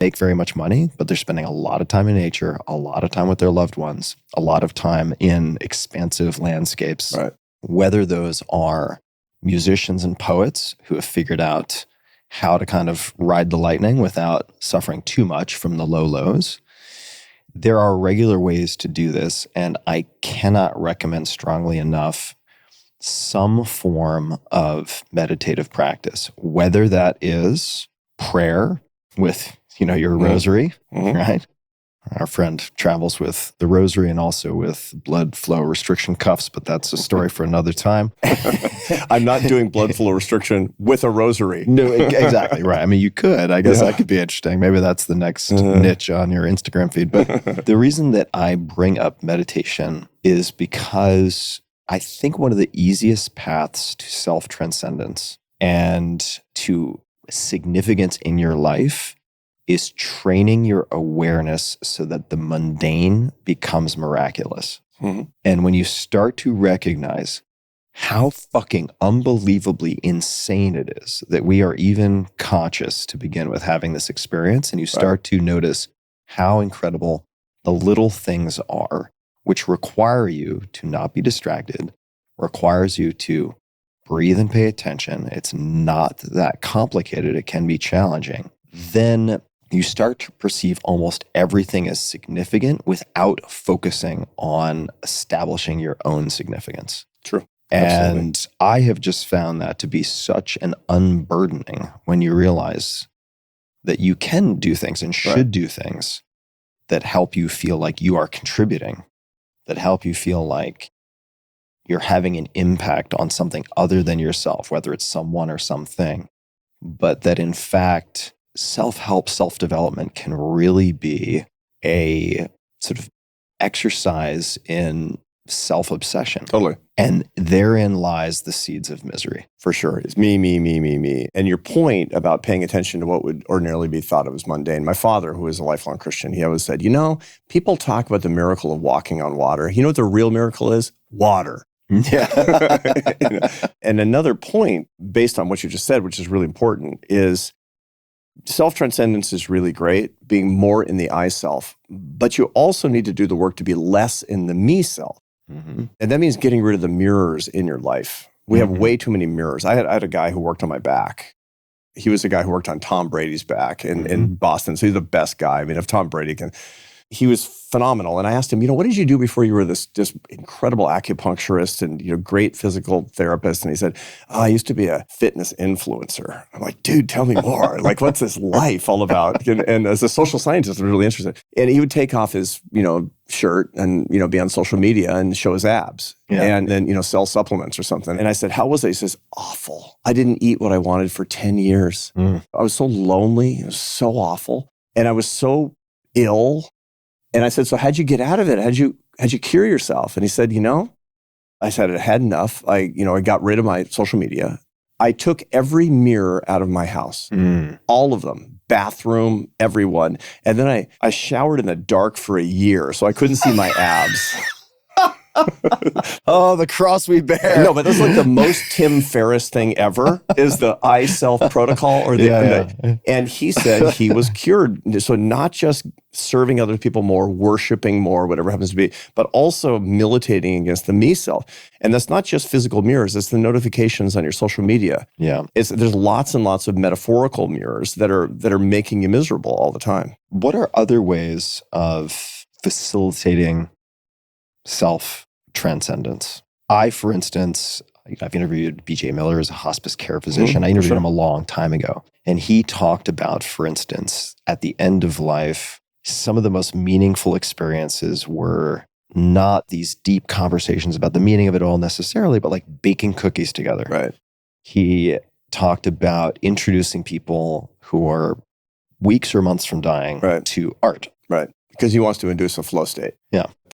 make very much money, but they're spending a lot of time in nature, a lot of time with their loved ones, a lot of time in expansive landscapes. Right. Whether those are musicians and poets who have figured out how to kind of ride the lightning without suffering too much from the low lows. There are regular ways to do this, and I cannot recommend strongly enough some form of meditative practice, whether that is prayer with, your rosary, right? Our friend travels with the rosary and also with blood flow restriction cuffs, but that's a story for another time. I'm not doing blood flow restriction with a rosary. No, exactly right. I mean, you could. I guess that could be interesting. Maybe that's the next niche on your Instagram feed. But the reason that I bring up meditation is because I think one of the easiest paths to self-transcendence and to significance in your life is training your awareness so that the mundane becomes miraculous. And when you start to recognize how fucking unbelievably insane it is that we are even conscious to begin with having this experience, and you start to notice how incredible the little things are, which require you to not be distracted, requires you to breathe and pay attention. It's not that complicated. It can be challenging. Then you start to perceive almost everything as significant without focusing on establishing your own significance. True. And Absolutely. I have just found that to be such an unburdening when you realize that you can do things and should do things that help you feel like you are contributing, that help you feel like you're having an impact on something other than yourself, whether it's someone or something, but that in fact, self-help, self-development can really be a sort of exercise in self-obsession. Totally. And therein lies the seeds of misery. For sure. It's me, me, me, me, me. And your point about paying attention to what would ordinarily be thought of as mundane. My father, who is a lifelong Christian, he always said, people talk about the miracle of walking on water. You know what the real miracle is? Water. Yeah. And another point based on what you just said, which is really important, is self-transcendence is really great, being more in the I self, but you also need to do the work to be less in the me self. And that means getting rid of the mirrors in your life. We have way too many mirrors. I had a guy who worked on my back. He was the guy who worked on Tom Brady's back in Boston. So he's the best guy. I mean, if Tom Brady can, he was phenomenal. And I asked him, what did you do before you were this incredible acupuncturist and great physical therapist? And he said, I used to be a fitness influencer. I'm like, dude, tell me more. Like, what's this life all about? And as a social scientist, I'm really interested. And he would take off his, shirt and, be on social media and show his abs and then, sell supplements or something. And I said, how was it? He says, awful. I didn't eat what I wanted for 10 years. I was so lonely. It was so awful. And I was so ill. And I said, so how'd you get out of it? How'd you cure yourself? And he said, I said, I had enough. I got rid of my social media. I took every mirror out of my house, all of them, bathroom, everyone. And then I showered in the dark for a year so I couldn't see my abs. Oh, the cross we bear. No, but that's like the most Tim Ferriss thing ever is the I self protocol and he said he was cured. So not just serving other people more, worshiping more, whatever happens to be, but also militating against the me self. And that's not just physical mirrors, it's the notifications on your social media. Yeah. There's lots and lots of metaphorical mirrors that are making you miserable all the time. What are other ways of facilitating self-transcendence? I, for instance, I've interviewed B.J. Miller as a hospice care physician. I interviewed him a long time ago. And he talked about, for instance, at the end of life, some of the most meaningful experiences were not these deep conversations about the meaning of it all necessarily, but like baking cookies together. Right. He talked about introducing people who are weeks or months from dying to art. Right. Because he wants to induce a flow state. Yeah.